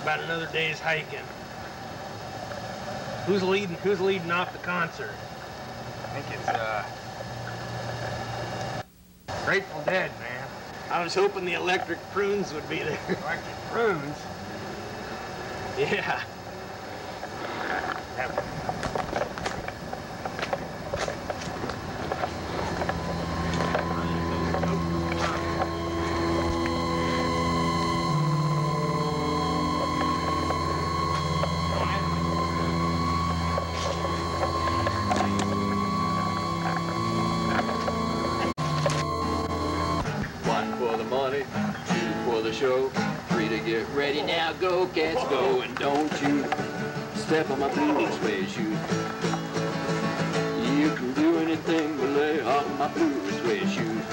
about another day's hiking. Who's leading off the concert? I think it's, Grateful Dead, man. I was hoping the Electric Prunes would be there. Electric Prunes? Yeah. Show. 3 to get ready now, go cats go, and don't you step on my blue suede shoes. You can do anything but lay off my blue suede shoes.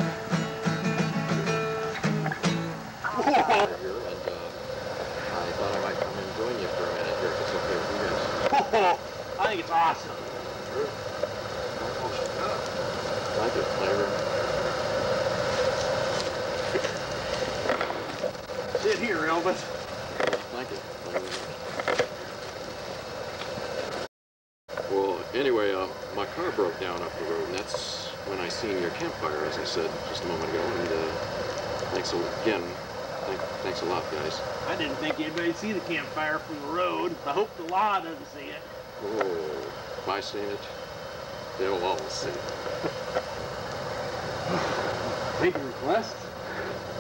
I thought I might come and join you for a minute here, if it's okay with you guys. I think it's awesome. Sure. I like it, Flavor. Sit here, Elvis. Thank you. Well, anyway, my car broke down up the road, and that's when I seen your campfire, as I said just a moment ago. And thanks again. Thanks a lot, guys. I didn't think anybody'd see the campfire from the road. I hope the law doesn't see it. Oh, if I seen it, they'll always see it. Taking requests?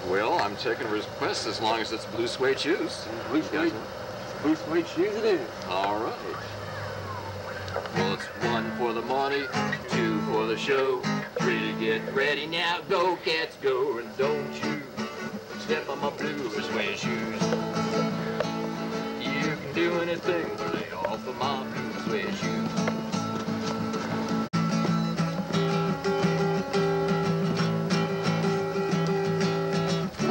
Well, I'm taking requests as long as it's blue suede shoes. Blue suede shoes it is. All right. Well, it's 1 for the money, 2 for the show, 3 to get ready now, go cats go, and don't you step on my blue suede shoes. You can do anything but lay off of my blue suede shoes.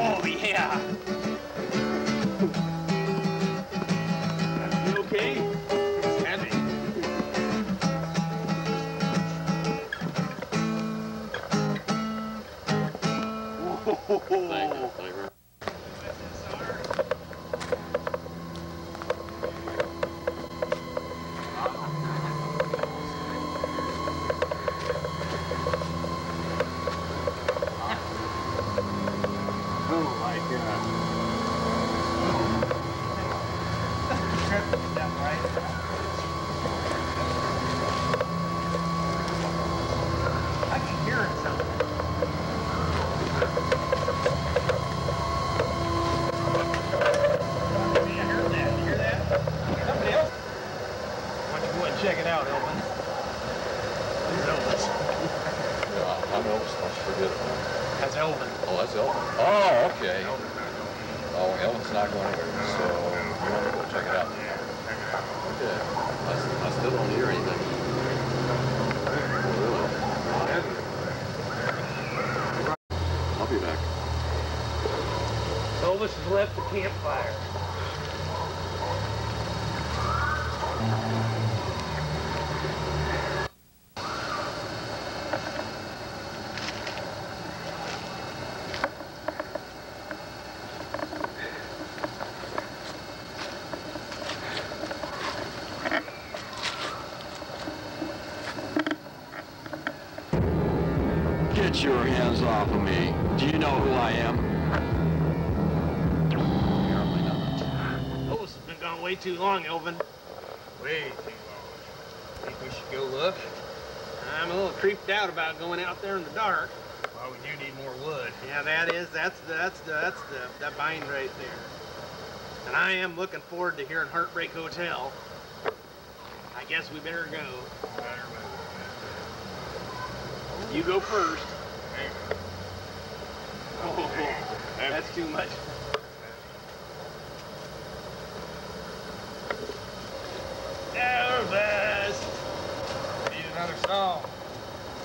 Oh, yeah. You okay? It's heavy. Whoa. Thank you, Flavor. Check it out, Elvin. Here's Elvis. I'm Elvis, don't you forget it. That's Elvin. Oh, that's Elvin. Oh, okay. Oh, Elvin's not going anywhere, so you want to go check it out. Okay. I still don't hear anything. Oh, really? I'll be back. Elvis has left the campfire. Get your hands off of me. Do you know who I am? Apparently not. Elvis has been gone way too long, Elvin. Way too long. Think we should go look? I'm a little creeped out about going out there in the dark. Well, we do need more wood. Yeah, that's the bind right there. And I am looking forward to hearing Heartbreak Hotel. I guess we better go. You go first. Oh, that's too much. Elvis! Need another song.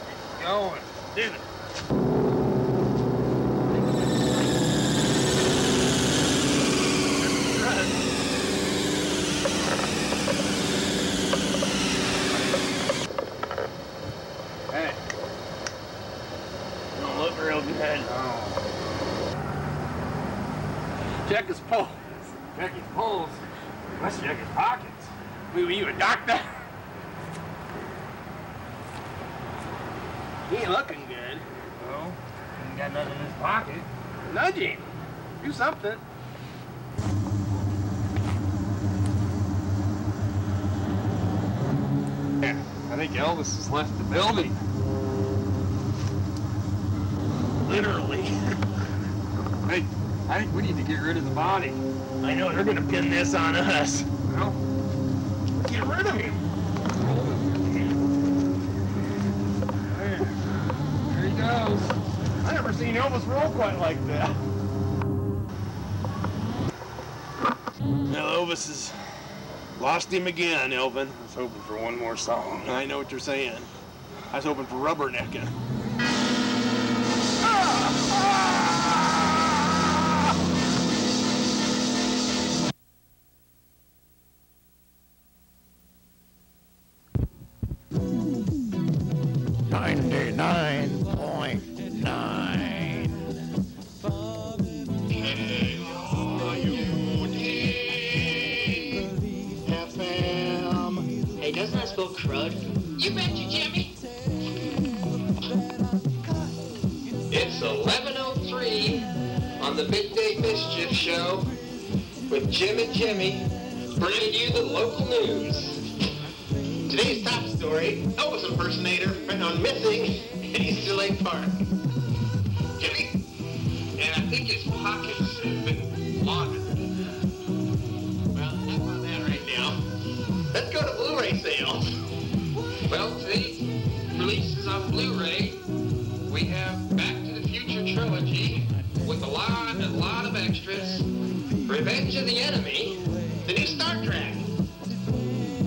Keep going. Do it. Hey. Don't look real good. Check his pulse. Check his pulse. Let's check his pockets. Were you a doctor? He ain't looking good. No, he got nothing in his pocket. Nudge him. Do something. Yeah, I think Elvis has left the building. Literally. Hey, I think we need to get rid of the body. I know they're gonna pin this on us. Well, Get rid of him. there he goes. I never seen Elvis roll quite like that. Well, Elvis has lost him again, Elvin. I was hoping for one more song. I know what you're saying. I was hoping for rubbernecking. Hey, doesn't that spell crud? You betcha, Jimmy. It's 11:03 on the Midday Mischief Show with Jim and Jimmy bringing you the local news. Today's top story, Elvis impersonator found missing at Easter Lake Park. Jimmy? And I think his pockets have been laundered. Well, enough on that right now. Let's go to Blu-ray sales. Well, today's releases on Blu-ray, we have Back to the Future trilogy with a lot of extras. Revenge of the Enemy, the new Star Trek.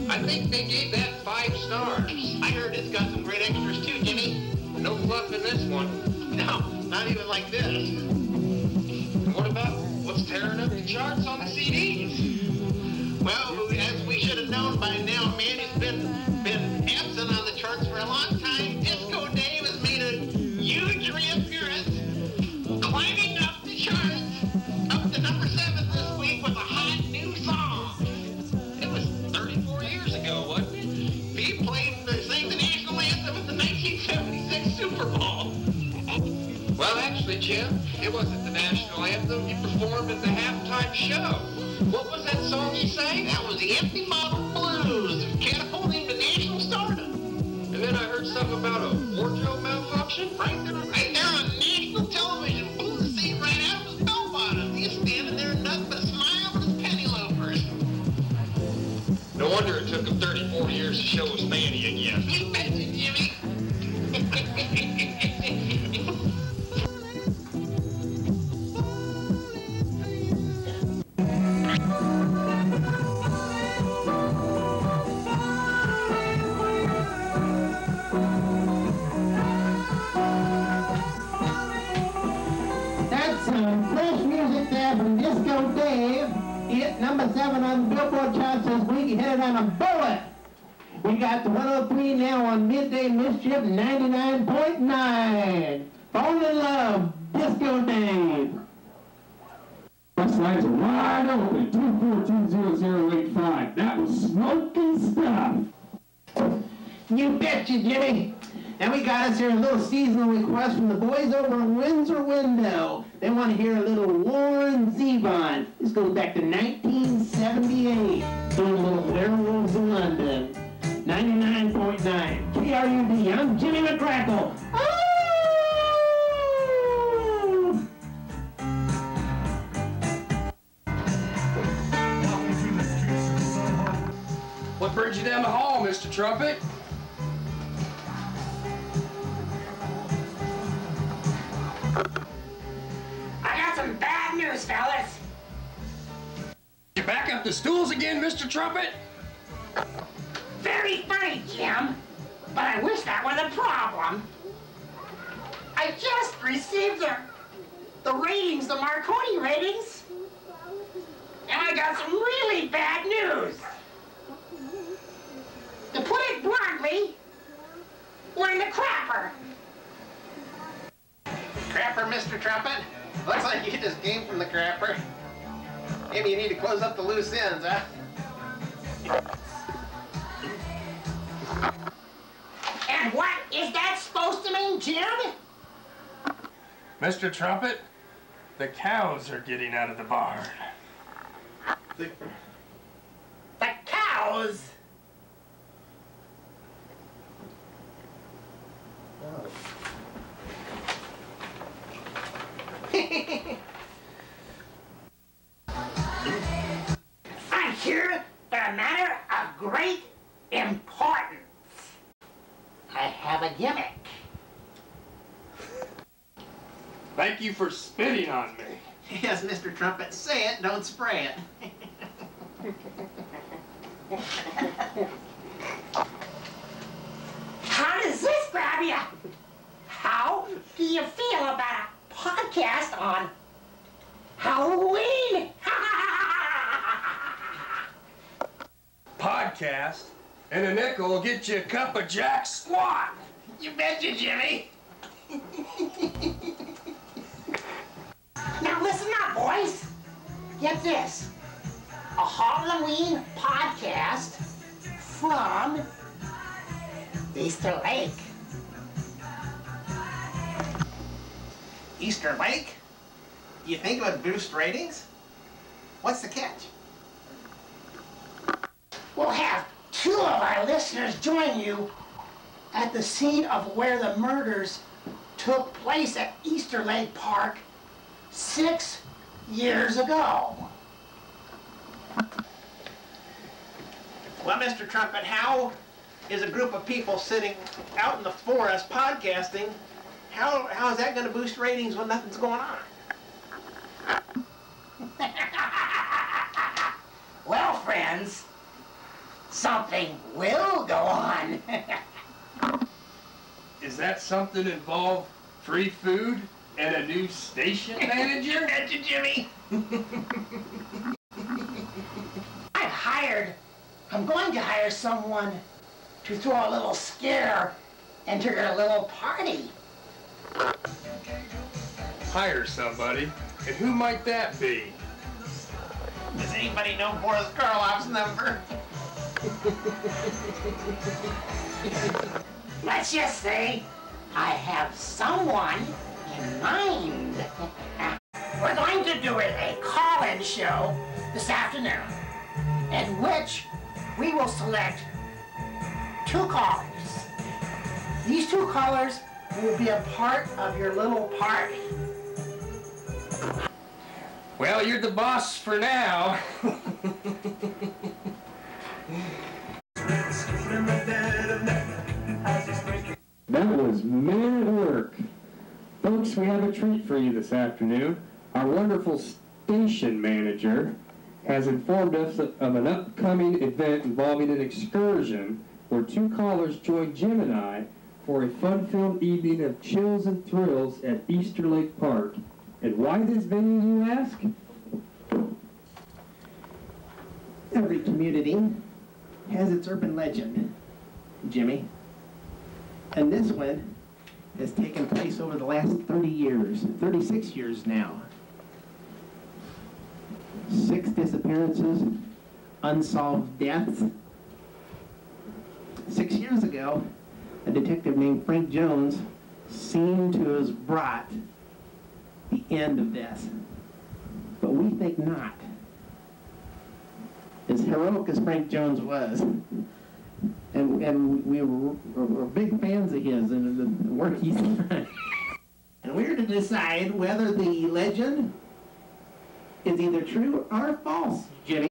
I think they gave that 5 stars. I heard it's got some great extras too, Jimmy. No fluff in this one. No, not even like this. And what about what's tearing up the charts on the CDs? Well, as we should have known by now, man, it's been absent on the charts for a long time. Disco Dave has made a huge reappearance, climbing up the charts, up to number 7 this week with a hot new song. It was 34 years ago, wasn't it? He sang the national anthem at the 1976 Super Bowl. Well, actually, Jim, it wasn't the national anthem. He performed at the halftime show. What was that song he sang? That was the Empty Bottle Blues, catapulting to national stardom. And then I heard something about a wardrobe malfunction. Right there on national television, blew the seat right out of his bell bottom. He's standing there nothing but smiling with his penny loafers. No wonder it took him 34 years to show his fanny again. You betcha, Jimmy. That's some fresh music there from Disco Dave. He hit number 7 on the Billboard charts this week. He hit it on a bullet. We got the 103 now on Midday Mischief 99.9. Fall in Love, Disco Dave. Bus lines are wide open. 2420085. That was smoking stuff. You betcha, Jimmy. And we got us here a little seasonal request from the boys over in Windsor Window. They want to hear a little Warren Zevon. This goes back to 1978. Doing a little Werewolves in London. 99.9. KRUD. I'm Jimmy McCrackle. Oh! What brings you down the hall, Mr. Trumpet? I got some bad news, fellas. You back up the stools again, Mr. Trumpet? Very funny, Jim. But I wish that were the problem. I just received the ratings, the Marconi ratings. And I got some really bad news. To put it bluntly, we're in the crapper. Crapper, Mr. Trumpet? Looks like you just came from the crapper. Maybe you need to close up the loose ends, huh? And what is that supposed to mean, Jim? Mr. Trumpet, the cows are getting out of the barn. The cows? I'm here for a matter of great importance. I have a gimmick. Thank you for spitting on me. Yes, Mr. Trumpet, say it, don't spray it. How does this grab you? How do you feel about a podcast on Halloween? Podcast and a nickel will get you a cup of Jack Squat. You betcha, Jimmy. Now listen up, boys. Get this. A Halloween podcast from Easter Lake. Easter Lake? Do you think it would boost ratings? What's the catch? We'll have 2 of our listeners join you at the scene of where the murders took place at Easter Lake Park 6 years ago. Well, Mr. Trumpet, how is a group of people sitting out in the forest podcasting, how is that going to boost ratings when nothing's going on? Well, friends, something will go on. Is that something involve free food and a new station manager? Betcha, Jimmy. I'm going to hire someone to throw a little scare into your little party. Hire somebody? And who might that be? Does anybody know Boris Karloff's number? Let's just say I have someone in mind. We're going to do a call-in show this afternoon, in which we will select 2 callers. These 2 callers will be a part of your little party. Well, you're the boss for now. That was Man at Work. Folks, we have a treat for you this afternoon. Our wonderful station manager has informed us of an upcoming event involving an excursion where 2 callers join Jim and I for a fun-filled evening of chills and thrills at Easter Lake Park. And why this venue, you ask? Every community has its urban legend, Jimmy. And this one has taken place over the last 30 years, 36 years now. 6 disappearances, unsolved deaths. 6 years ago, a detective named Frank Jones seemed to have brought the end of this. But we think not. As heroic as Frank Jones was, and we were big fans of his and the work he's done. And we're to decide whether the legend is either true or false, Jimmy.